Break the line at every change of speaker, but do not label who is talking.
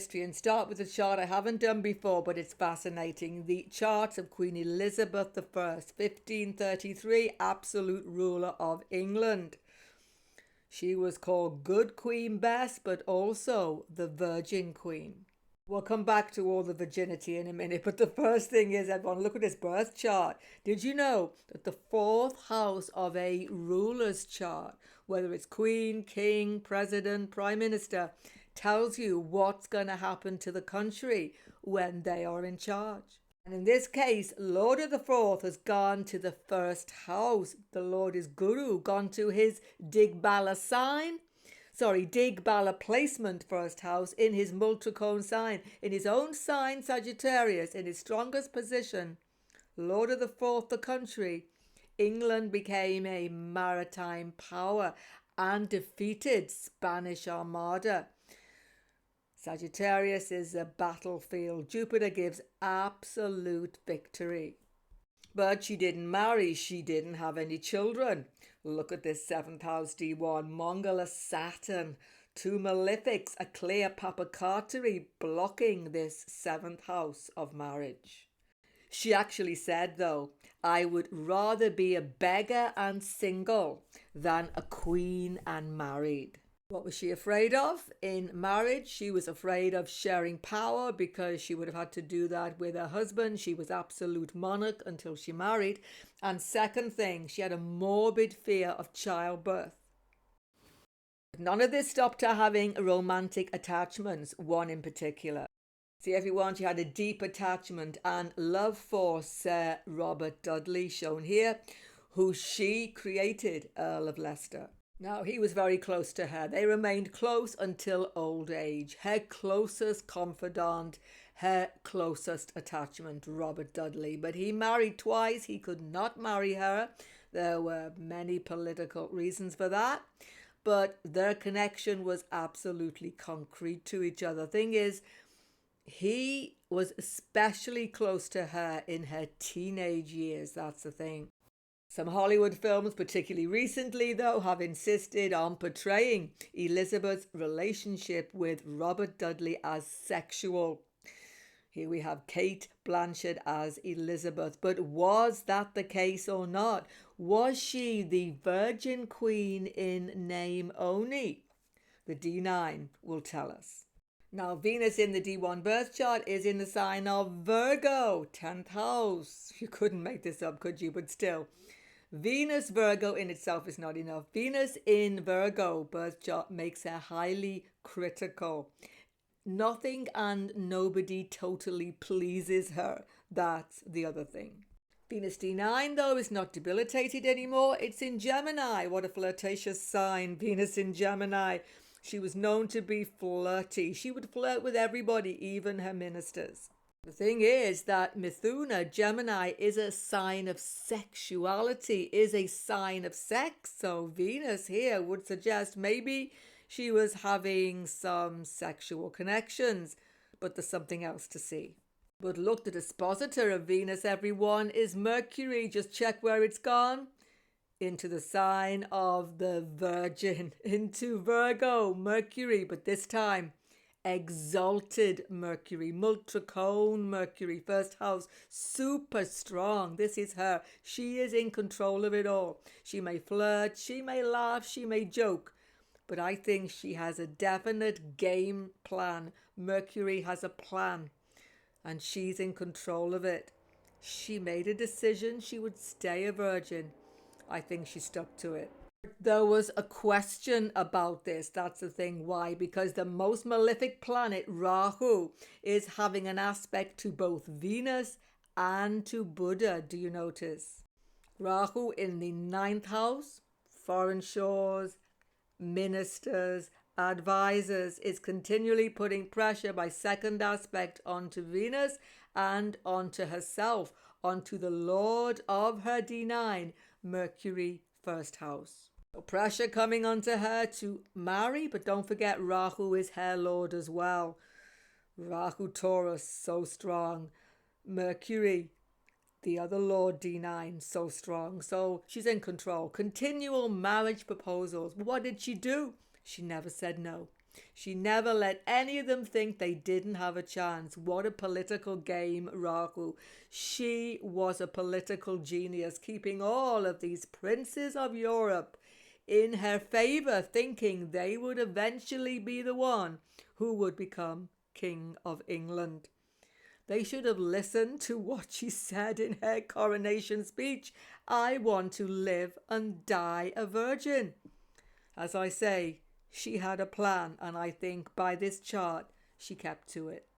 History and start with a chart I haven't done before, but it's fascinating. The chart of Queen Elizabeth I, 1533, absolute ruler of England. She was called Good Queen Bess, but also the Virgin Queen. We'll come back to all the virginity in a minute, but the first thing is, everyone, look at this birth chart. Did you know that the fourth house of a ruler's chart, whether it's queen, king, president, prime minister, tells you what's going to happen to the country when they are in charge? And in this case, Lord of the Fourth has gone to the first house. The Lord is Guru, gone to his Digbala placement first house in his Multricone sign, in his own sign Sagittarius, in his strongest position. Lord of the Fourth, the country. England became a maritime power and defeated Spanish Armada. Sagittarius is a battlefield. Jupiter gives absolute victory. But she didn't marry. She didn't have any children. Look at this 7th house D1. Mongala Saturn. 2 malefics, a clear papakatari blocking this 7th house of marriage. She actually said, though, I would rather be a beggar and single than a queen and married. What was she afraid of in marriage? She was afraid of sharing power because she would have had to do that with her husband. She was absolute monarch until she married. And second thing, she had a morbid fear of childbirth. None of this stopped her having romantic attachments, one in particular. See, everyone, she had a deep attachment and love for Sir Robert Dudley, shown here, who she created Earl of Leicester. Now, he was very close to her. They remained close until old age. Her closest confidant, her closest attachment, Robert Dudley. But he married twice. He could not marry her. There were many political reasons for that. But their connection was absolutely concrete to each other. Thing is, he was especially close to her in her teenage years. That's the thing. Some Hollywood films, particularly recently, though, have insisted on portraying Elizabeth's relationship with Robert Dudley as sexual. Here we have Kate Blanchett as Elizabeth. But was that the case or not? Was she the Virgin Queen in name only? The D9 will tell us. Now, Venus in the D1 birth chart is in the sign of Virgo, 10th house. You couldn't make this up, could you? But still. Venus Virgo in itself is not enough. Venus in Virgo birth chart makes her highly critical. Nothing and nobody totally pleases her. That's the other thing. Venus D9, though, is not debilitated anymore. It's in Gemini. What a flirtatious sign, Venus in Gemini. She was known to be flirty. She would flirt with everybody, even her ministers. The thing is that Mithuna, Gemini, is a sign of sexuality, is a sign of sex. So Venus here would suggest maybe she was having some sexual connections, but there's something else to see. But look, the dispositor of Venus, everyone, is Mercury. Just check where it's gone. Into the sign of the Virgin, into Virgo, Mercury, but this time exalted Mercury, Multricone Mercury, first house, super strong. This is her. She is in control of it all. She may flirt, she may laugh, she may joke, but I think she has a definite game plan. Mercury has a plan and she's in control of it. She made a decision she would stay a virgin. I think she stuck to it. There was a question about this. That's the thing. Why? Because the most malefic planet, Rahu, is having an aspect to both Venus and to Buddha. Do you notice? Rahu in the 9th house, foreign shores, ministers, advisors, is continually putting pressure by second aspect onto Venus and onto herself, onto the Lord of her D9, Mercury, first house. So pressure coming onto her to marry, but don't forget Rahu is her lord as well. Rahu Taurus, so strong. Mercury, the other lord, D9, so strong. So she's in control. Continual marriage proposals. What did she do? She never said no. She never let any of them think they didn't have a chance. What a political game, Rahu. She was a political genius, keeping all of these princes of Europe in her favor, thinking they would eventually be the one who would become King of England. They should have listened to what she said in her coronation speech. I want to live and die a virgin. As I say, she had a plan, and I think by this chart she kept to it.